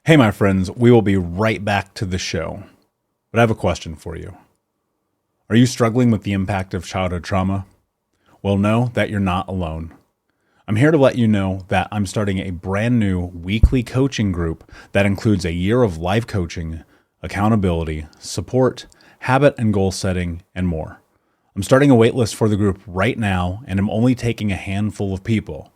Hey, my friends, we will be right back to the show. But I have a question for you. Are you struggling with the impact of childhood trauma? Well, know that you're not alone. I'm here to let you know that I'm starting a brand new weekly coaching group that includes a year of life coaching, accountability, support, habit and goal setting, and more. I'm starting a waitlist for the group right now, and I'm only taking a handful of people.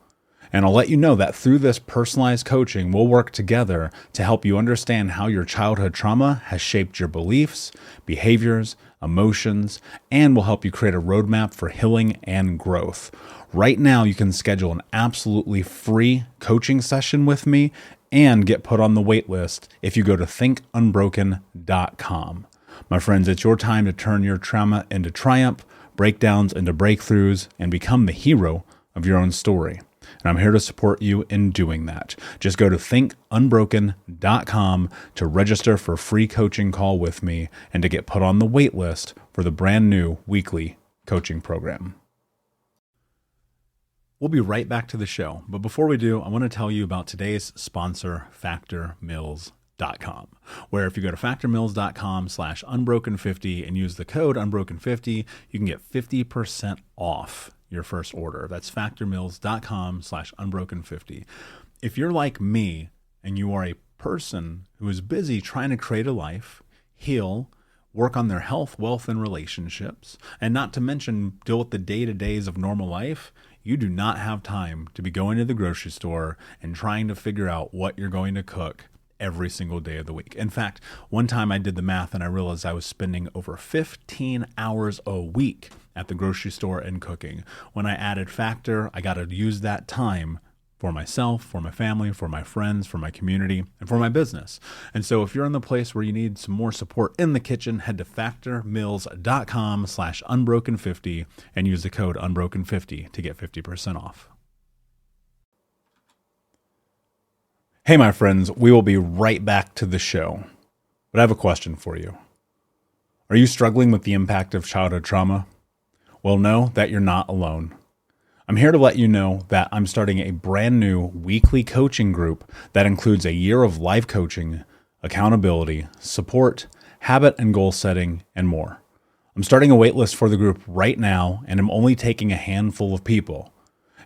And I'll let you know that through this personalized coaching, we'll work together to help you understand how your childhood trauma has shaped your beliefs, behaviors, emotions, and will help you create a roadmap for healing and growth. Right now, you can schedule an absolutely free coaching session with me and get put on the wait list if you go to thinkunbroken.com. My friends, it's your time to turn your trauma into triumph, breakdowns into breakthroughs, and become the hero of your own story. And I'm here to support you in doing that. Just go to thinkunbroken.com to register for a free coaching call with me and to get put on the wait list for the brand new weekly coaching program. We'll be right back to the show. But before we do, I want to tell you about today's sponsor, factormeals.com, where if you go to factormeals.com/unbroken50 and use the code unbroken50, you can get 50% off your first order. That's factormeals.com/unbroken50. If you're like me and you are a person who is busy trying to create a life, heal, work on their health, wealth, and relationships, and not to mention deal with the day-to-days of normal life, you do not have time to be going to the grocery store and trying to figure out what you're going to cook every single day of the week. In fact, one time I did the math and I realized I was spending over 15 hours a week at the grocery store and cooking. When I added Factor, I got to use that time for myself, for my family, for my friends, for my community, and for my business. And so if you're in the place where you need some more support in the kitchen, head to factormeals.com/unbroken50 and use the code unbroken50 to get 50% off. Hey, my friends, we will be right back to the show. But I have a question for you. Are you struggling with the impact of childhood trauma? Well, know that you're not alone. I'm here to let you know that I'm starting a brand new weekly coaching group that includes a year of life coaching, accountability, support, habit and goal setting, and more. I'm starting a waitlist for the group right now, and I'm only taking a handful of people.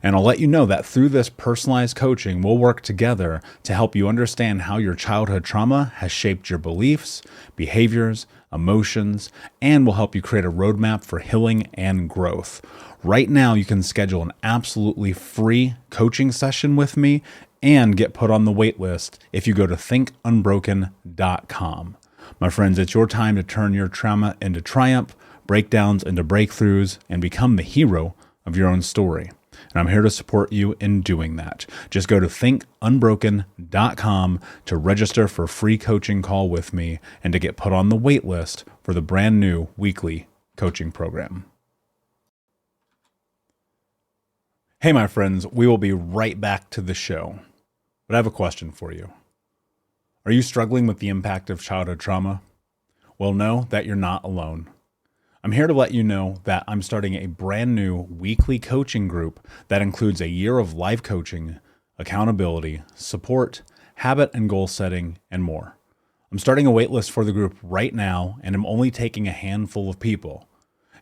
And I'll let you know that through this personalized coaching, we'll work together to help you understand how your childhood trauma has shaped your beliefs, behaviors, emotions, and will help you create a roadmap for healing and growth. Right now, you can schedule an absolutely free coaching session with me and get put on the wait list if you go to thinkunbroken.com. My friends, it's your time to turn your trauma into triumph, breakdowns into breakthroughs, and become the hero of your own story. And I'm here to support you in doing that. Just go to thinkunbroken.com to register for a free coaching call with me and to get put on the wait list for the brand new weekly coaching program. Hey, my friends, we will be right back to the show. But I have a question for you. Are you struggling with the impact of childhood trauma? Well, know that you're not alone. I'm here to let you know that I'm starting a brand new weekly coaching group that includes a year of life coaching, accountability, support, habit and goal setting, and more. I'm starting a waitlist for the group right now, and I'm only taking a handful of people.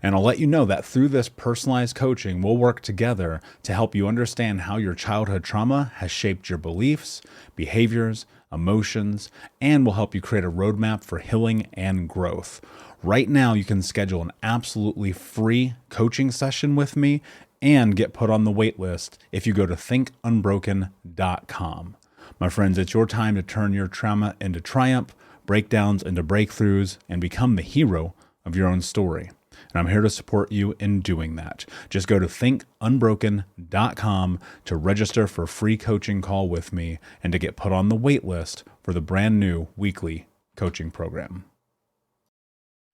And I'll let you know that through this personalized coaching, we'll work together to help you understand how your childhood trauma has shaped your beliefs, behaviors, emotions, and will help you create a roadmap for healing and growth. Right now, you can schedule an absolutely free coaching session with me and get put on the wait list if you go to thinkunbroken.com. My friends, it's your time to turn your trauma into triumph, breakdowns into breakthroughs, and become the hero of your own story. And I'm here to support you in doing that. Just go to thinkunbroken.com to register for a free coaching call with me and to get put on the wait list for the brand new weekly coaching program.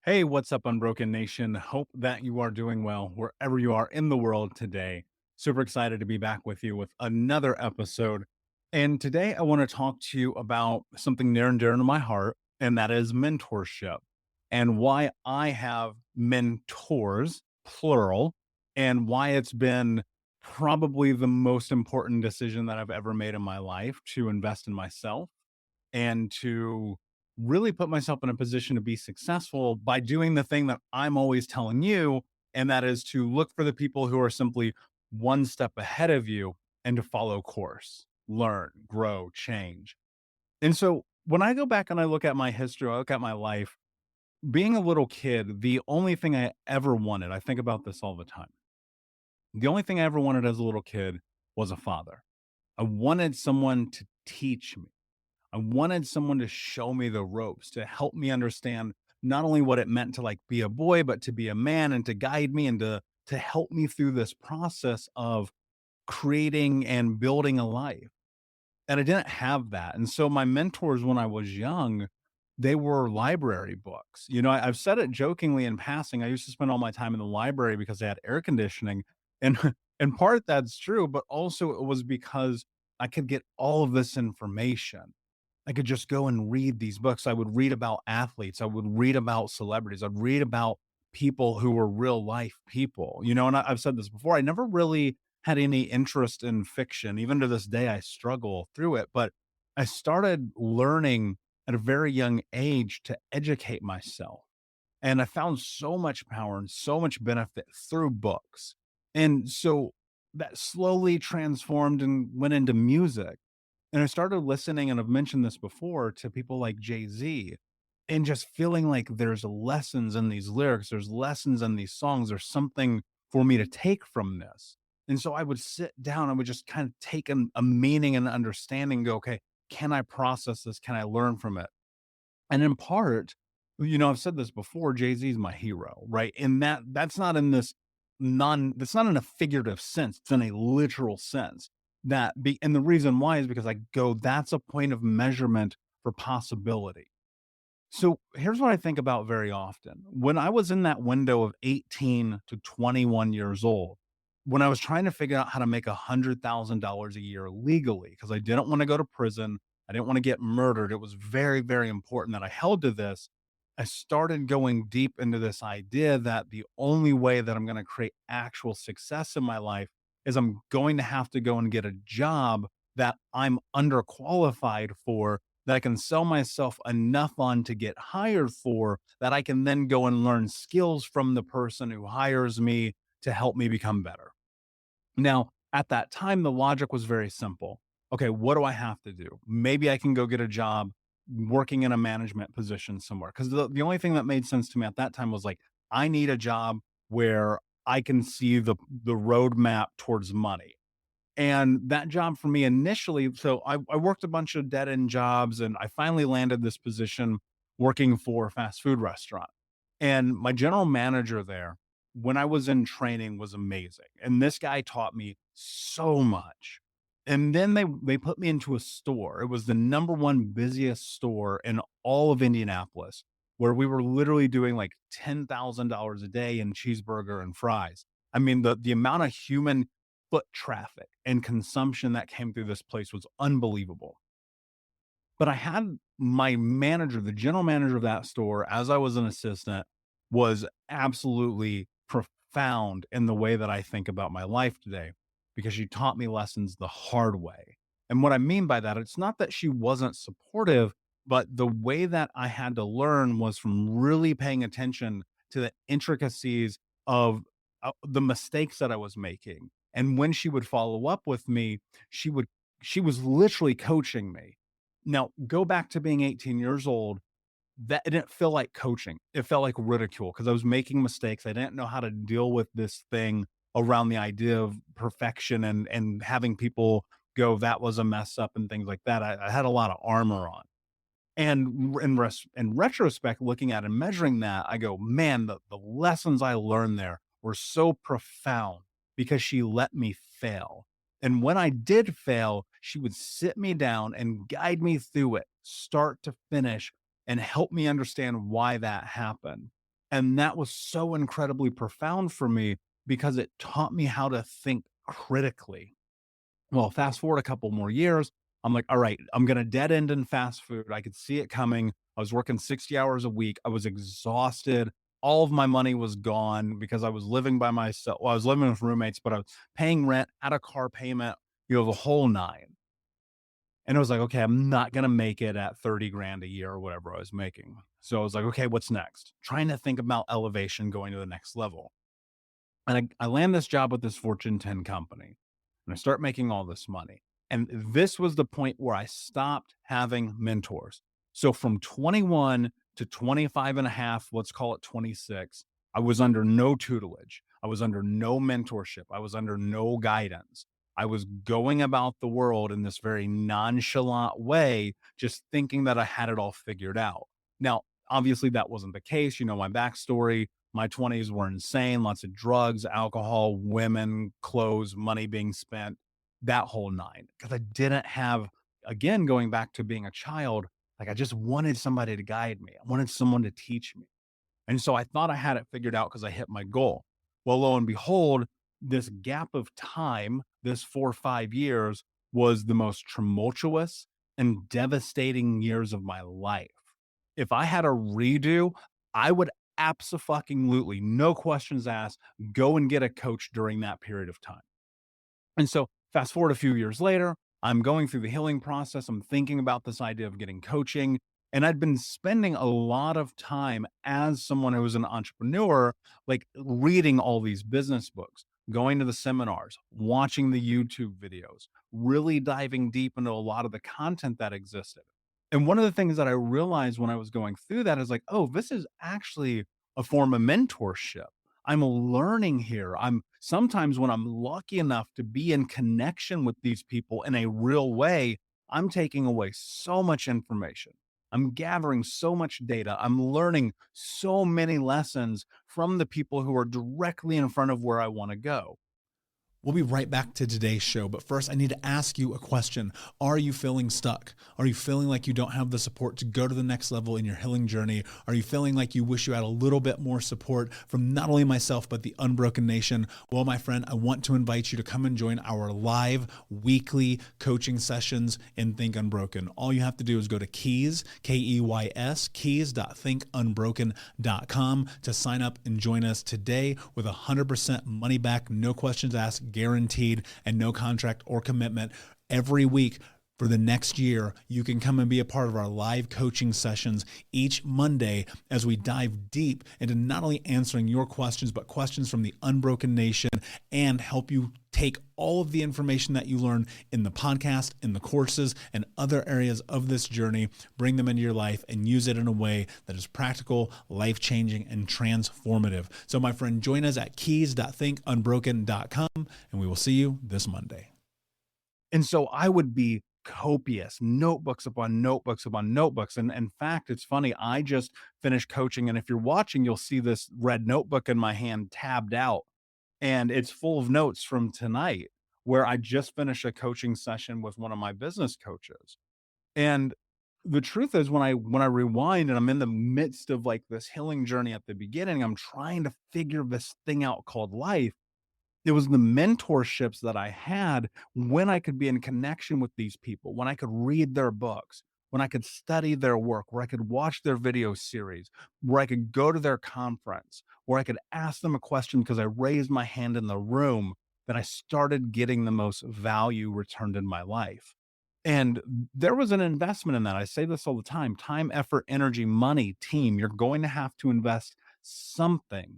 Hey, what's up, Unbroken Nation? Hope that you are doing well wherever you are in the world today. Super excited to be back with you with another episode. And today I want to talk to you about something near and dear to my heart, and that is mentorship and why I have mentors, plural, and why it's been probably the most important decision that I've ever made in my life to invest in myself and to really put myself in a position to be successful by doing the thing that I'm always telling you. And that is to look for the people who are simply one step ahead of you and to follow course, learn, grow, change. And so when I go back and I look at my history, I look at my life, being a little kid, the only thing I ever wanted, I think about this all the time. The only thing I ever wanted as a little kid was a father. I wanted someone to teach me. I wanted someone to show me the ropes, to help me understand not only what it meant to like be a boy, but to be a man and to guide me and to help me through this process of creating and building a life. And I didn't have that. And so my mentors when I was young, they were library books. I've said it jokingly in passing. I used to spend all my time in the library because they had air conditioning. And in part that's true, but also it was because I could get all of this information. I could just go and read these books. I would read about athletes. I would read about celebrities. I'd read about people who were real life people, and I've said this before. I never really had any interest in fiction. Even to this day, I struggle through it. But I started learning at a very young age to educate myself. And I found so much power and so much benefit through books. And so that slowly transformed and went into music. And I started listening, and I've mentioned this before, to people like Jay-Z, and just feeling like there's lessons in these lyrics, there's lessons in these songs, there's something for me to take from this. And so I would sit down, I would just kind of take a meaning and understanding, go, okay, can I process this? Can I learn from it? And in part, I've said this before, Jay-Z is my hero, right? And that's not in this that's not in a figurative sense, it's in a literal sense. And the reason why is because I go, that's a point of measurement for possibility. So here's what I think about very often. When I was in that window of 18 to 21 years old, when I was trying to figure out how to make $100,000 a year legally, because I didn't want to go to prison, I didn't want to get murdered. It was very, very important that I held to this. I started going deep into this idea that the only way that I'm going to create actual success in my life is I'm going to have to go and get a job that I'm underqualified for, that I can sell myself enough on to get hired for, that I can then go and learn skills from the person who hires me to help me become better. Now, at that time, the logic was very simple. Okay, what do I have to do? Maybe I can go get a job working in a management position somewhere. Because the only thing that made sense to me at that time was like, I need a job where I can see the roadmap towards money. And that job for me initially, so I worked a bunch of dead end jobs, and I finally landed this position working for a fast food restaurant. And my general manager there, when I was in training, was amazing. And this guy taught me so much. And then they put me into a store. It was the number one busiest store in all of Indianapolis, where we were literally doing like $10,000 a day in cheeseburger and fries. I mean, the amount of human foot traffic and consumption that came through this place was unbelievable. But I had my manager, the general manager of that store, as I was an assistant, was absolutely profound in the way that I think about my life today, because she taught me lessons the hard way. And what I mean by that, it's not that she wasn't supportive, but the way that I had to learn was from really paying attention to the intricacies of the mistakes that I was making. And when she would follow up with me, she would she was literally coaching me. Now, go back to being 18 years old. That it didn't feel like coaching. It felt like ridicule because I was making mistakes. I didn't know how to deal with this thing around the idea of perfection and having people go, that was a mess up and things like that. I had a lot of armor on. And in retrospect, looking at and measuring that, I go, man, the lessons I learned there were so profound because she let me fail. And when I did fail, she would sit me down and guide me through it, start to finish, and help me understand why that happened. And that was so incredibly profound for me because it taught me how to think critically. Well, fast forward a couple more years, I'm like, all right, I'm going to dead end in fast food. I could see it coming. I was working 60 hours a week. I was exhausted. All of my money was gone because I was living by myself. Well, I was living with roommates, but I was paying rent, had a car payment, the whole nine. And it was like, okay, I'm not going to make it at 30 grand a year or whatever I was making. So I was like, okay, what's next? Trying to think about elevation, going to the next level. And I land this job with this Fortune 10 company and I start making all this money. And this was the point where I stopped having mentors. So from 21 to 25 and a half, let's call it 26, I was under no tutelage. I was under no mentorship. I was under no guidance. I was going about the world in this very nonchalant way, just thinking that I had it all figured out. Now, obviously, that wasn't the case. You know, my backstory, my 20s were insane, lots of drugs, alcohol, women, clothes, money being spent, that whole nine. Because I didn't have, again, going back to being a child, like I just wanted somebody to guide me. I wanted someone to teach me. And so I thought I had it figured out because I hit my goal. Well, lo and behold, this gap of time, this 4 or 5 years, was the most tumultuous and devastating years of my life. If I had a redo, I would absolutely, no questions asked, go and get a coach during that period of time. And so fast forward a few years later, I'm going through the healing process. I'm thinking about this idea of getting coaching. And I'd been spending a lot of time as someone who was an entrepreneur, like reading all these business books, going to the seminars, watching the YouTube videos, really diving deep into a lot of the content that existed. And one of the things that I realized when I was going through that is like, oh, this is actually a form of mentorship. I'm learning here. I'm sometimes when I'm lucky enough to be in connection with these people in a real way, I'm taking away so much information. I'm gathering so much data. I'm learning so many lessons from the people who are directly in front of where I want to go. We'll be right back to today's show, but first I need to ask you a question. Are you feeling stuck? Are you feeling like you don't have the support to go to the next level in your healing journey? Are you feeling like you wish you had a little bit more support from not only myself, but the Unbroken Nation? Well, my friend, I want to invite you to come and join our live weekly coaching sessions in Think Unbroken. All you have to do is go to Keys, Keys, keys.thinkunbroken.com to sign up and join us today with 100% money back, no questions asked, guaranteed, and no contract or commitment. Every week for the next year, you can come and be a part of our live coaching sessions each Monday as we dive deep into not only answering your questions, but questions from the Unbroken Nation and help you take all of the information that you learn in the podcast, in the courses, and other areas of this journey, bring them into your life and use it in a way that is practical, life-changing, and transformative. So my friend, join us at keys.thinkunbroken.com, and we will see you this Monday. And so I would be copious, notebooks upon notebooks upon notebooks. And in fact, it's funny, I just finished coaching. And if you're watching, you'll see this red notebook in my hand tabbed out. And it's full of notes from tonight where I just finished a coaching session with one of my business coaches. And the truth is when I rewind and I'm in the midst of like this healing journey at the beginning, I'm trying to figure this thing out called life. It was the mentorships that I had when I could be in connection with these people, when I could read their books, when I could study their work, where I could watch their video series, where I could go to their conference, where I could ask them a question because I raised my hand in the room, that I started getting the most value returned in my life. And there was an investment in that. I say this all the time: time, effort, energy, money, team. You're going to have to invest something.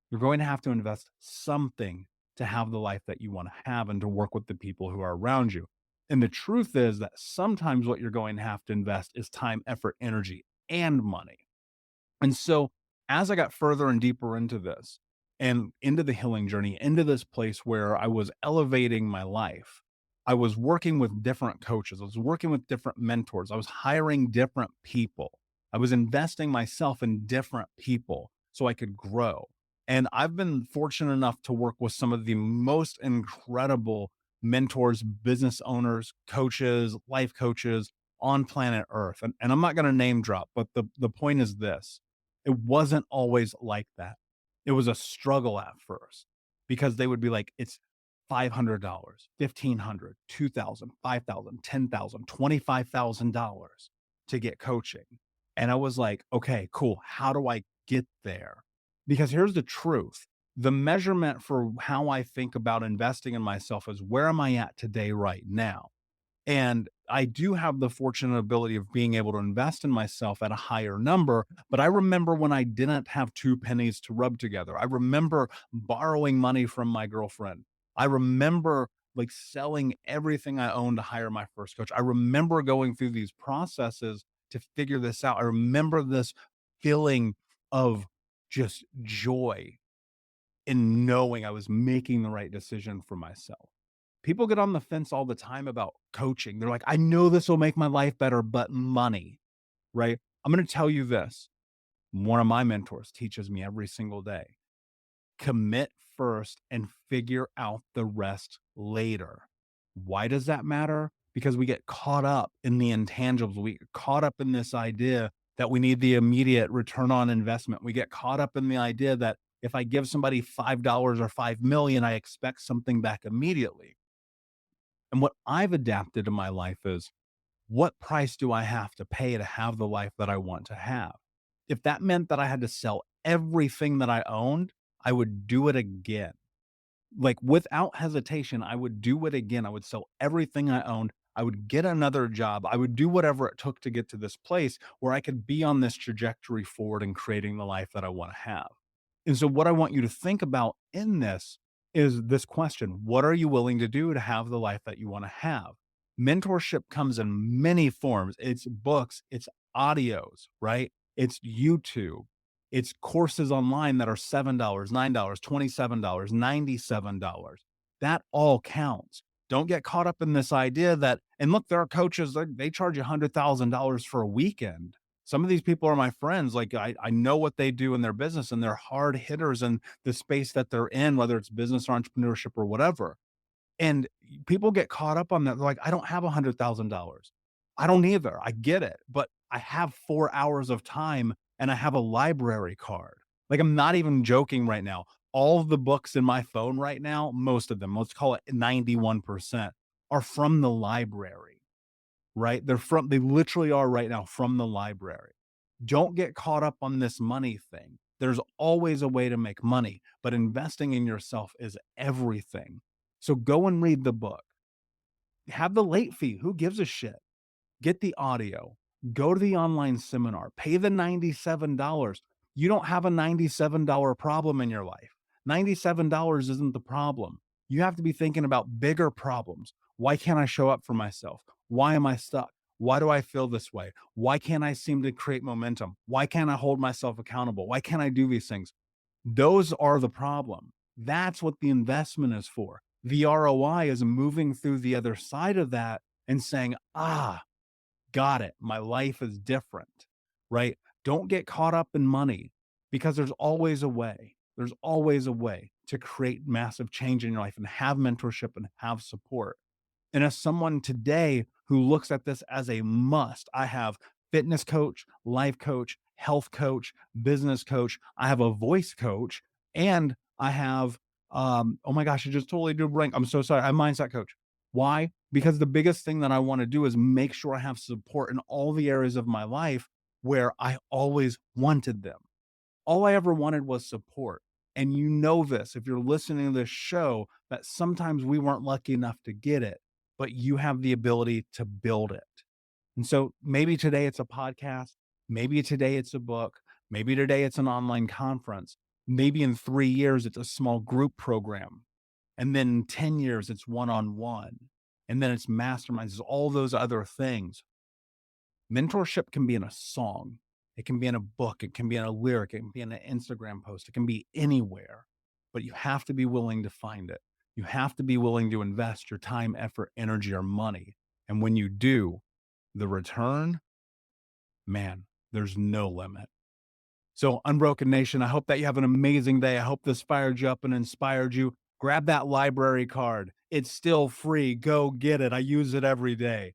You're going to have to invest something to have the life that you want to have and to work with the people who are around you. And the truth is that sometimes what you're going to have to invest is time, effort, energy, and money. And so as I got further and deeper into this and into the healing journey, into this place where I was elevating my life, I was working with different coaches. I was working with different mentors. I was hiring different people. I was investing myself in different people so I could grow. And I've been fortunate enough to work with some of the most incredible mentors, business owners, coaches, life coaches on planet Earth. And I'm not going to name drop, but the point is this: it wasn't always like that. It was a struggle at first because they would be like, it's $500, $1,500, $2,000, $5,000, $10,000, $25,000 to get coaching. And I was like, okay, cool. How do I get there? Because here's the truth. The measurement for how I think about investing in myself is where am I at today, right now? And I do have the fortunate ability of being able to invest in myself at a higher number. But I remember when I didn't have two pennies to rub together. I remember borrowing money from my girlfriend. I remember like selling everything I owned to hire my first coach. I remember going through these processes to figure this out. I remember this feeling of just joy in knowing I was making the right decision for myself. People get on the fence all the time about coaching. They're like, I know this will make my life better, but money, right? I'm going to tell you this. One of my mentors teaches me every single day: commit first and figure out the rest later. Why does that matter? Because we get caught up in the intangibles. We get caught up in this idea that we need the immediate return on investment. We get caught up in the idea that if I give somebody $5 or 5 million, I expect something back immediately. And what I've adapted in my life is, what price do I have to pay to have the life that I want to have? If that meant that I had to sell everything that I owned, I would do it again. Like without hesitation, I would do it again. I would sell everything I owned. I would get another job. I would do whatever it took to get to this place where I could be on this trajectory forward and creating the life that I want to have. And so what I want you to think about in this is this question: what are you willing to do to have the life that you want to have? Mentorship comes in many forms. It's books, it's audios, right? It's YouTube. It's courses online that are $7, $9, $27, $97. That all counts. Don't get caught up in this idea that, and look, there are coaches, they charge you $100,000 for a weekend. Some of these people are my friends. Like I know what they do in their business, and they're hard hitters in the space that they're in, whether it's business or entrepreneurship or whatever. And people get caught up on that. They're like, I don't have $100,000. I don't either. I get it. But I have 4 hours of time and I have a library card. Like, I'm not even joking right now. All of the books in my phone right now, most of them, let's call it 91%, are from the library, right? They literally are right now from the library. Don't get caught up on this money thing. There's always a way to make money, but investing in yourself is everything. So go and read the book. Have the late fee. Who gives a shit? Get the audio. Go to the online seminar. Pay the $97. You don't have a $97 problem in your life. $97 isn't the problem. You have to be thinking about bigger problems. Why can't I show up for myself? Why am I stuck? Why do I feel this way? Why can't I seem to create momentum? Why can't I hold myself accountable? Why can't I do these things? Those are the problem. That's what the investment is for. The ROI is moving through the other side of that and saying, got it. My life is different, right? Don't get caught up in money, because there's always a way. There's always a way to create massive change in your life and have mentorship and have support. And as someone today who looks at this as a must, I have fitness coach, life coach, health coach, business coach. I have a voice coach, and I have, oh my gosh, I just totally drew a blank. I'm so sorry. I'm mindset coach. Why? Because the biggest thing that I want to do is make sure I have support in all the areas of my life where I always wanted them. All I ever wanted was support. And you know this, if you're listening to this show, that sometimes we weren't lucky enough to get it, but you have the ability to build it. And so maybe today it's a podcast. Maybe today it's a book. Maybe today it's an online conference. Maybe in 3 years, it's a small group program. And then in 10 years, it's one-on-one. And then it's masterminds, it's all those other things. Mentorship can be in a song. It can be in a book. It can be in a lyric. It can be in an Instagram post. It can be anywhere, but you have to be willing to find it. You have to be willing to invest your time, effort, energy, or money. And when you do, the return, man, there's no limit. So Unbroken Nation, I hope that you have an amazing day. I hope this fired you up and inspired you. Grab that library card. It's still free. Go get it. I use it every day.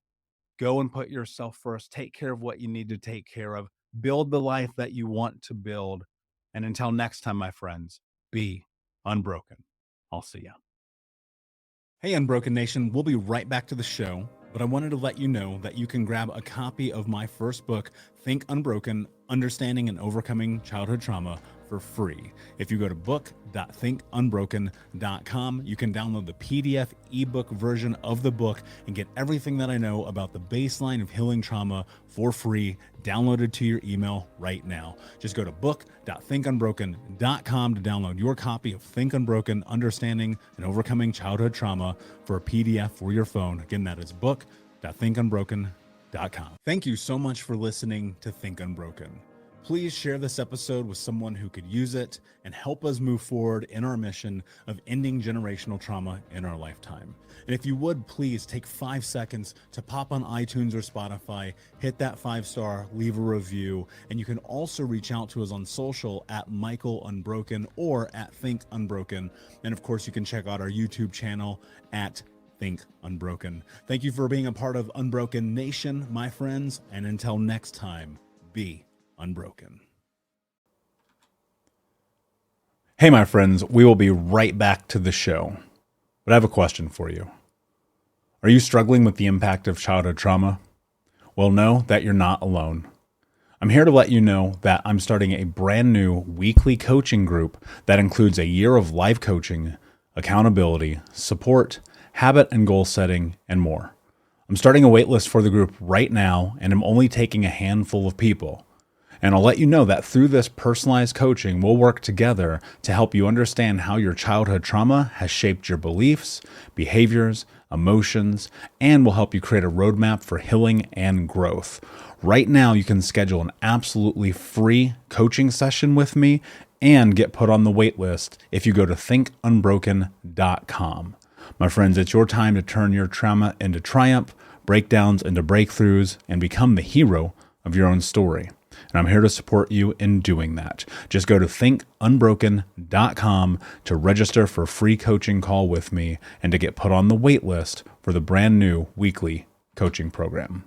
Go and put yourself first. Take care of what you need to take care of. Build the life that you want to build. And until next time, my friends, be unbroken. I'll see you. Hey, Unbroken Nation, we'll be right back to the show, but I wanted to let you know that you can grab a copy of my first book, Think Unbroken, Understanding and Overcoming Childhood Trauma, for free. If you go to book.thinkunbroken.com, you can download the PDF ebook version of the book and get everything that I know about the baseline of healing trauma for free, downloaded to your email right now. Just go to book.thinkunbroken.com to download your copy of Think Unbroken, Understanding and Overcoming Childhood Trauma for a PDF for your phone. Again, that is book.thinkunbroken.com. Thank you so much for listening to Think Unbroken. Please share this episode with someone who could use it and help us move forward in our mission of ending generational trauma in our lifetime. And if you would, please take 5 seconds to pop on iTunes or Spotify, hit that 5-star, leave a review, and you can also reach out to us on social at Michael Unbroken or at Think Unbroken. And of course, you can check out our YouTube channel at Think Unbroken. Thank you for being a part of Unbroken Nation, my friends, and until next time, be unbroken. Hey, my friends, we will be right back to the show, but I have a question for you. Are you struggling with the impact of childhood trauma? Well, know that you're not alone. I'm here to let you know that I'm starting a brand new weekly coaching group that includes a year of live coaching, accountability, support, habit and goal setting, and more. I'm starting a waitlist for the group right now, and I'm only taking a handful of people. And I'll let you know that through this personalized coaching, we'll work together to help you understand how your childhood trauma has shaped your beliefs, behaviors, emotions, and will help you create a roadmap for healing and growth. Right now, you can schedule an absolutely free coaching session with me and get put on the wait list if you go to thinkunbroken.com. My friends, it's your time to turn your trauma into triumph, breakdowns into breakthroughs, and become the hero of your own story. And I'm here to support you in doing that. Just go to thinkunbroken.com to register for a free coaching call with me and to get put on the wait list for the brand new weekly coaching program.